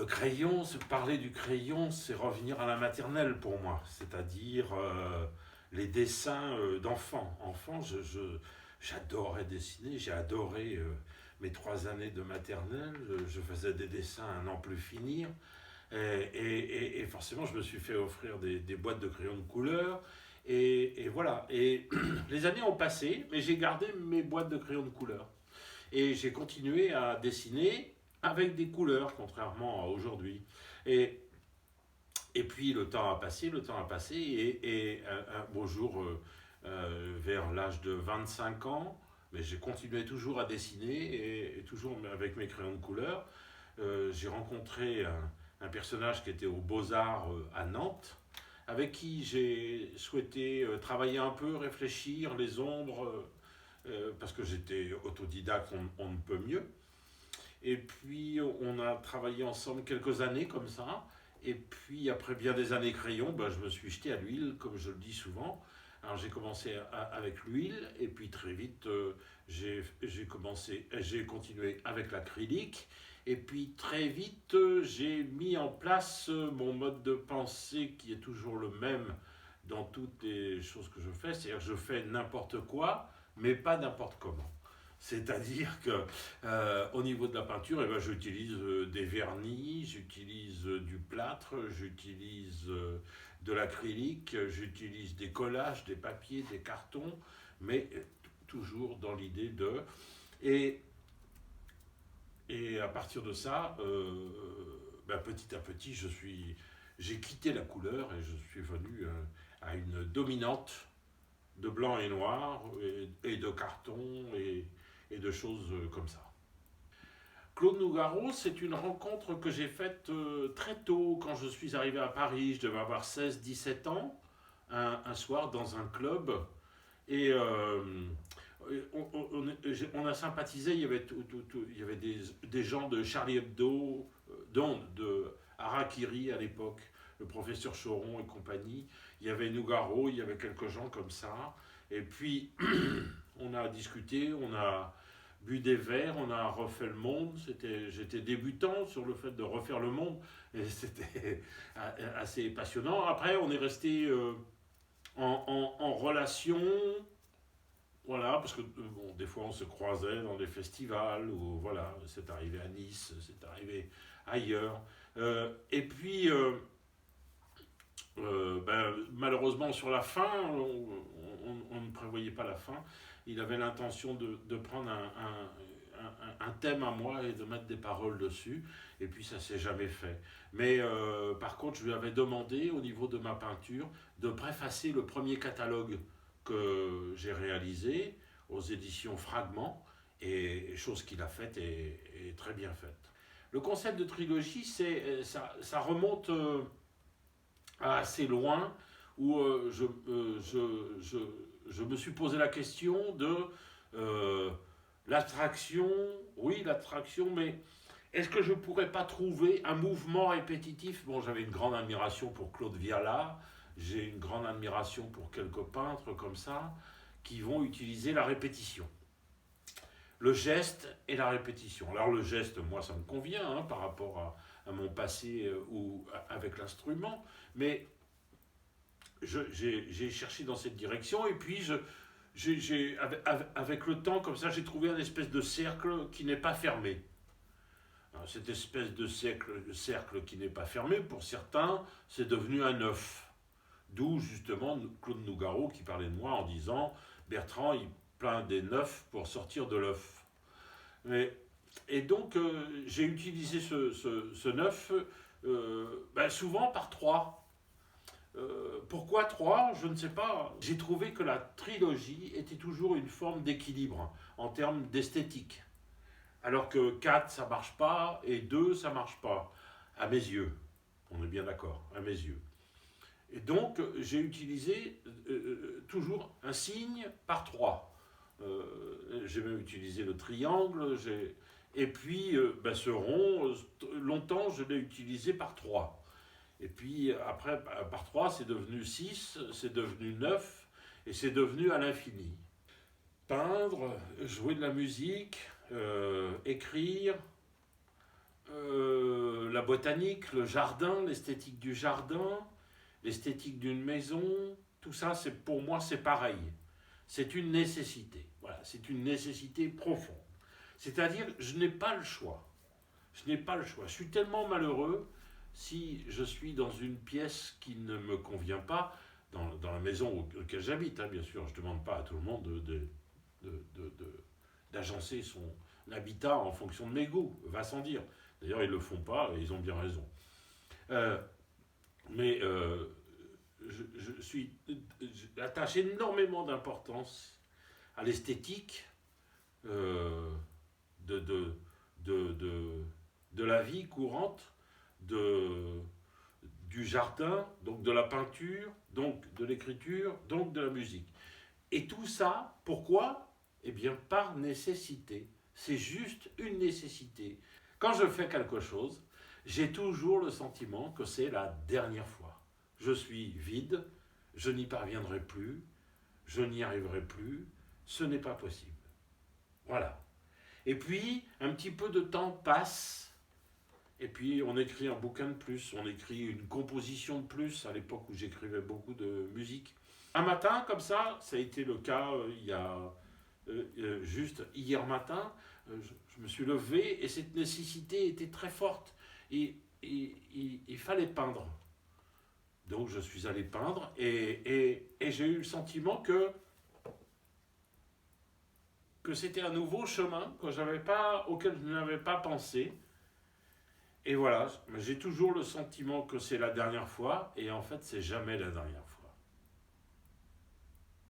crayon, parler du crayon, c'est revenir à la maternelle pour moi, c'est-à-dire les dessins d'enfants. Enfant, j'adorais dessiner, j'ai adoré mes 3 années de maternelle, je faisais des dessins à n'en plus finir, et forcément je me suis fait offrir des boîtes de crayons de couleur, et voilà. Et les années ont passé, mais j'ai gardé mes boîtes de crayons de couleur. Et j'ai continué à dessiner avec des couleurs, contrairement à aujourd'hui. Et, et puis le temps a passé, et un beau jour, vers l'âge de 25 ans, mais j'ai continué toujours à dessiner, et toujours avec mes crayons de couleur. J'ai rencontré un personnage qui était aux Beaux-Arts à Nantes, avec qui j'ai souhaité travailler un peu, réfléchir les ombres, parce que j'étais autodidacte, on ne peut mieux. Et puis on a travaillé ensemble quelques années comme ça. Et puis après bien des années crayon, ben, je me suis jeté à l'huile, comme je le dis souvent. Alors j'ai commencé avec l'huile, et puis très vite j'ai continué avec l'acrylique. Et puis très vite j'ai mis en place mon mode de pensée qui est toujours le même dans toutes les choses que je fais. C'est-à-dire que je fais n'importe quoi, mais pas n'importe comment. C'est-à-dire que au niveau de la peinture, eh ben, j'utilise des vernis, j'utilise du plâtre, j'utilise de l'acrylique, j'utilise des collages, des papiers, des cartons, mais toujours dans l'idée de... Et, et à partir de ça, ben, petit à petit, j'ai quitté la couleur, et je suis venu à une dominante de blanc et noir, et de carton, et de choses comme ça. Claude Nougaro, c'est une rencontre que j'ai faite très tôt, quand je suis arrivé à Paris. Je devais avoir 16-17 ans, un soir dans un club. Et on a sympathisé. Il y avait, il y avait des gens de Charlie Hebdo, de Harakiri à l'époque, le professeur Choron et compagnie. Il y avait Nougaro, il y avait quelques gens comme ça. Et puis, on a discuté, on a bu des verres, on a refait le monde. J'étais débutant sur le fait de refaire le monde, et c'était assez passionnant. Après, on est resté en relation, voilà, parce que bon, des fois on se croisait dans des festivals, ou voilà, c'est arrivé à Nice, c'est arrivé ailleurs. Et puis, ben, malheureusement, sur la fin, on ne prévoyait pas la fin. Il avait l'intention de prendre un thème à moi et de mettre des paroles dessus, et puis ça s'est jamais fait. Mais par contre, je lui avais demandé, au niveau de ma peinture, de préfacer le premier catalogue que j'ai réalisé aux éditions Fragments, et chose qu'il a faite, et très bien faite. Le concept de trilogie, ça remonte assez loin, où je me suis posé la question de euh, l'attraction. Oui, l'attraction, mais est-ce que je ne pourrais pas trouver un mouvement répétitif? Bon, j'avais une grande admiration pour Claude Viala, j'ai une grande admiration pour quelques peintres comme ça, qui vont utiliser la répétition. Le geste et la répétition. Alors le geste, moi, ça me convient, hein, par rapport à mon passé ou avec l'instrument, mais j'ai cherché dans cette direction, et puis avec le temps, comme ça, j'ai trouvé un espèce de cercle qui n'est pas fermé. Alors, cette espèce de cercle qui n'est pas fermé, pour certains, c'est devenu un œuf. D'où justement Claude Nougaro qui parlait de moi en disant Bertrand, il plaint des neufs pour sortir de l'œuf. Et donc, j'ai utilisé ce neuf ben, souvent par trois. Pourquoi 3? Je ne sais pas. J'ai trouvé que la trilogie était toujours une forme d'équilibre en termes d'esthétique. Alors que 4, ça marche pas, et 2, ça marche pas. À mes yeux. On est bien d'accord, à mes yeux. Et donc, j'ai utilisé toujours un signe par 3. J'ai même utilisé le triangle. Et puis, ben, ce rond, longtemps, je l'ai utilisé par 3. Et puis après, par 3, c'est devenu 6, c'est devenu 9, et c'est devenu à l'infini. Peindre, jouer de la musique, écrire, la botanique, le jardin, l'esthétique du jardin, l'esthétique d'une maison, tout ça, pour moi, c'est pareil. C'est une nécessité. Voilà, c'est une nécessité profonde. C'est-à-dire, je n'ai pas le choix. Je n'ai pas le choix. Je suis tellement malheureux si je suis dans une pièce qui ne me convient pas, dans la maison auquel j'habite, hein, bien sûr. Je ne demande pas à tout le monde d'agencer son habitat en fonction de mes goûts, va sans dire. D'ailleurs, ils ne le font pas et ils ont bien raison. Mais j'attache énormément d'importance à l'esthétique de, de, de la vie courante, du jardin, donc de la peinture, donc de l'écriture, donc de la musique. Et tout ça, pourquoi? Eh bien, par nécessité. C'est juste une nécessité. Quand je fais quelque chose, j'ai toujours le sentiment que c'est la dernière fois. Je suis vide, je n'y parviendrai plus, je n'y arriverai plus, ce n'est pas possible. Voilà. Et puis, un petit peu de temps passe, et puis on écrit un bouquin de plus, on écrit une composition de plus, à l'époque où j'écrivais beaucoup de musique. Un matin, comme ça a été le cas il y a juste hier matin, je me suis levé et cette nécessité était très forte. Et il fallait peindre. Donc je suis allé peindre et j'ai eu le sentiment que c'était un nouveau chemin auquel je n'avais pas pensé. Et voilà, j'ai toujours le sentiment que c'est la dernière fois et en fait c'est jamais la dernière fois.